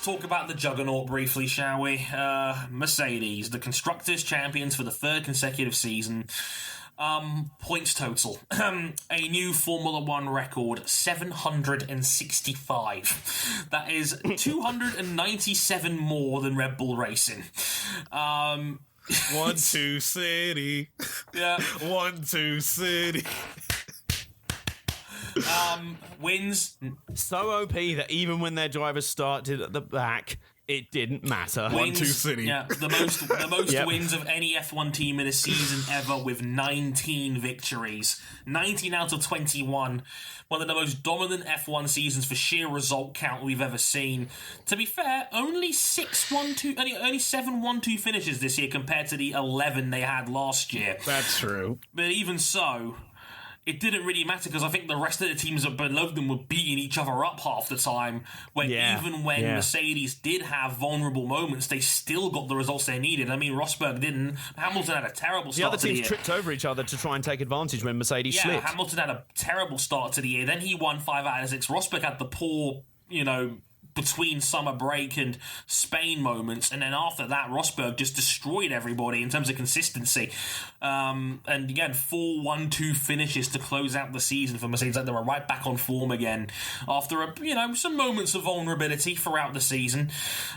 let's talk about the juggernaut briefly, shall we? Mercedes, the Constructors' champions for the third consecutive season. Points total. A new Formula One record, 765. That is 297 more than Red Bull Racing. 1-2 City. Yeah. 1-2 City. Wins. So OP that even when their drivers started at the back, it didn't matter. 1-2 City. Yeah, the most Yep. wins of any F1 team in a season ever, with 19 victories. 19 out of 21. One of the most dominant F1 seasons for sheer result count we've ever seen. To be fair, only 7 1-2 finishes this year compared to the 11 they had last year. That's true. But even so, it didn't really matter because I think the rest of the teams that below them were beating each other up half the time. Even when Mercedes did have vulnerable moments, they still got the results they needed. I mean, Rosberg didn't. Hamilton had a terrible start to the year. The other teams tripped over each other to try and take advantage when Mercedes slipped. Hamilton had a terrible start to the year. Then he won 5 out of 6. Rosberg had the poor, between summer break and Spain moments, and then after that Rosberg just destroyed everybody in terms of consistency. And again, 4 1-2 finishes to close out the season for Mercedes. Like they were right back on form again after some moments of vulnerability throughout the season.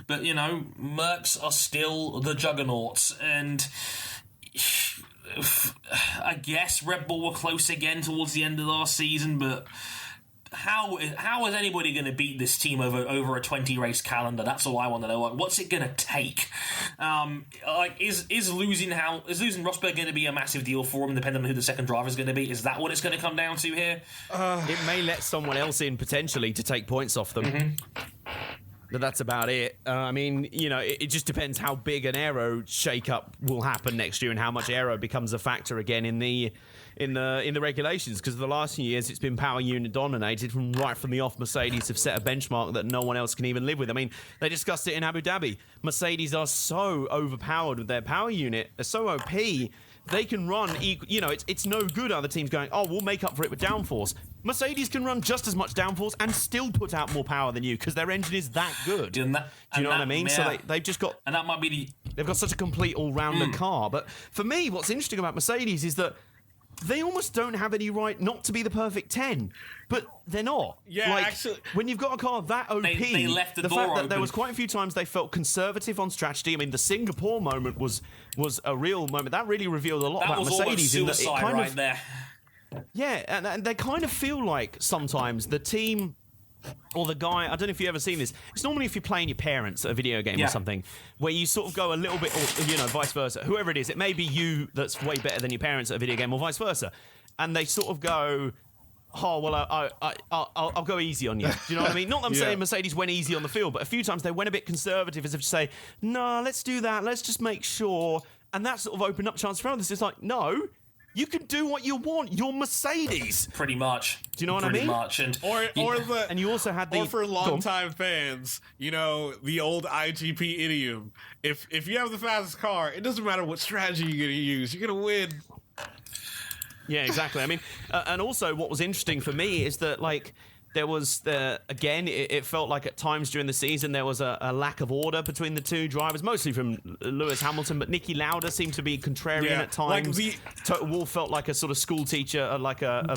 But Mercs are still the juggernauts, and I guess Red Bull were close again towards the end of last season, but how is anybody going to beat this team over a 20-race calendar? That's all I want to know. Like, what's it going to take? Is losing Rosberg going to be a massive deal for him, depending on who the second driver is going to be? Is that what it's going to come down to here? It may let someone else in potentially to take points off them. Mm-hmm. But that's about it. It just depends how big an aero shake-up will happen next year and how much aero becomes a factor again in the regulations. Because the last few years it's been power unit dominated. Right from the off, Mercedes have set a benchmark that no one else can even live with. I mean, they discussed it in Abu Dhabi. Mercedes are so overpowered with their power unit. They're so OP. They can run, it's no good other teams going, we'll make up for it with downforce. Mercedes can run just as much downforce and still put out more power than you because their engine is that good. Do you know what I mean? Yeah. So they've just got... And that might be they've got such a complete all-rounder car. But for me, what's interesting about Mercedes is that they almost don't have any right not to be the perfect 10, but they're not. Yeah, actually, when you've got a car that OP, they left the door fact that open. There was quite a few times they felt conservative on strategy. I mean, the Singapore moment was a real moment that really revealed a lot about Mercedes. That was almost suicide right there. Yeah, and they kind of feel like sometimes the team or the guy, I don't know if you've ever seen this, it's normally if you're playing your parents at a video game or something, where you sort of go a little bit, or vice versa, whoever it is, it may be you that's way better than your parents at a video game or vice versa, and they sort of go, I'll go easy on you. Do you know what I mean? Not that I'm saying Mercedes went easy on the field, but a few times they went a bit conservative as if to say, no, let's do that, let's just make sure, and that sort of opened up chance for others. It's like, no, you can do what you want. You're Mercedes. Pretty much. Do you know what I mean? Pretty much. And and you also had or for longtime fans, the old IGP idiom. If you have the fastest car, it doesn't matter what strategy you're going to use. You're going to win. Yeah, exactly. I mean, and also what was interesting for me is that, there was, it felt like at times during the season there was a lack of order between the two drivers, mostly from Lewis Hamilton, but Niki Lauda seemed to be contrarian at times. Toto Wolff felt like a sort of school teacher, like a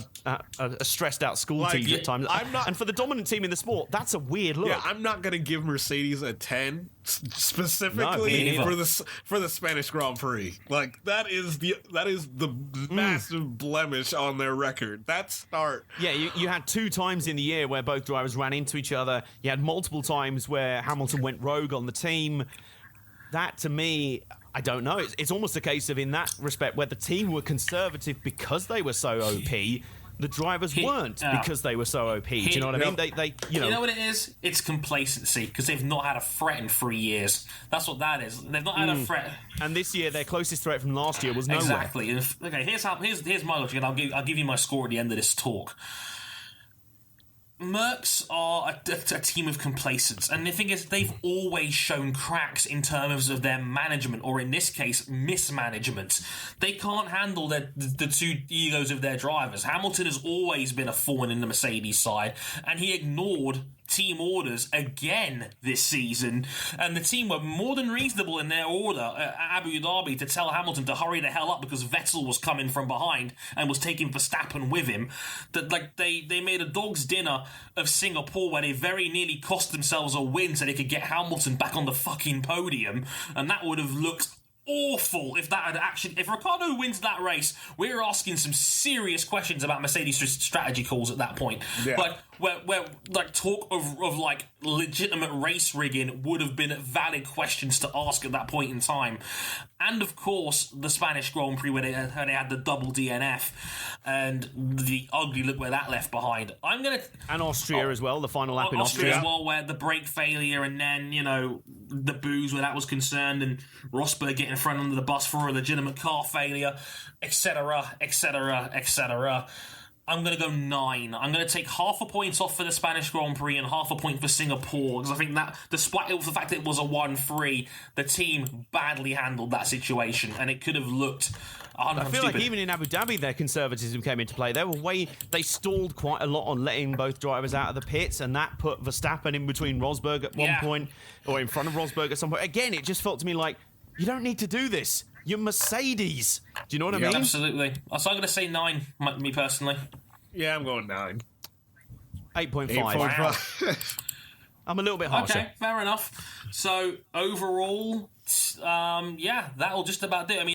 stressed out school teacher at times. And for the dominant team in the sport, that's a weird look. Yeah, I'm not going to give Mercedes a 10 specifically for the Spanish Grand Prix. That is the massive blemish on their record. That start. Yeah, you had 2 times in the year where both drivers ran into each other. You had multiple times where Hamilton went rogue on the team. That, to me, I don't know. It's almost a case of, in that respect, where the team were conservative because they were so OP. The drivers weren't because they were so OP. Do you know what I mean? You know what it is? It's complacency because they've not had a threat in 3 years. That's what that is. They've not had a threat. And this year, their closest threat from last year was nowhere. Exactly. Okay, here's my logic, and I'll give you my score at the end of this talk. Mercs are a team of complacents, and the thing is, they've always shown cracks in terms of their management, or in this case, mismanagement. They can't handle the two egos of their drivers. Hamilton has always been a thorn in the Mercedes side, and he ignored team orders again this season, and the team were more than reasonable in their order at Abu Dhabi to tell Hamilton to hurry the hell up because Vettel was coming from behind and was taking Verstappen with him. That they made a dog's dinner of Singapore where they very nearly cost themselves a win so they could get Hamilton back on the fucking podium, and that would have looked awful if Ricciardo wins that race. We're asking some serious questions about Mercedes strategy calls at that point. Yeah. Where talk of like legitimate race rigging would have been valid questions to ask at that point in time. And of course the Spanish Grand Prix where they had the double DNF and the ugly look where that left behind. And Austria as well, the final lap in Austria as well, where the brake failure and then the booze where that was concerned, and Rosberg getting thrown under the bus for a legitimate car failure, etc., etc., etc. I'm going to go 9. I'm going to take half a point off for the Spanish Grand Prix and half a point for Singapore, because I think that, despite the fact that it was a 1-3, the team badly handled that situation, and it could have looked... I feel like even in Abu Dhabi, their conservatism came into play. They stalled quite a lot on letting both drivers out of the pits, and that put Verstappen in between Rosberg at one point, or in front of Rosberg at some point. Again, it just felt to me like, you don't need to do this. You're Mercedes. Do you know what I mean? Absolutely. So I'm going to say 9, me personally. Yeah, I'm going 9. 8.5. Wow. I'm a little bit harsher. Okay, fair enough. So overall, that'll just about do it. I mean,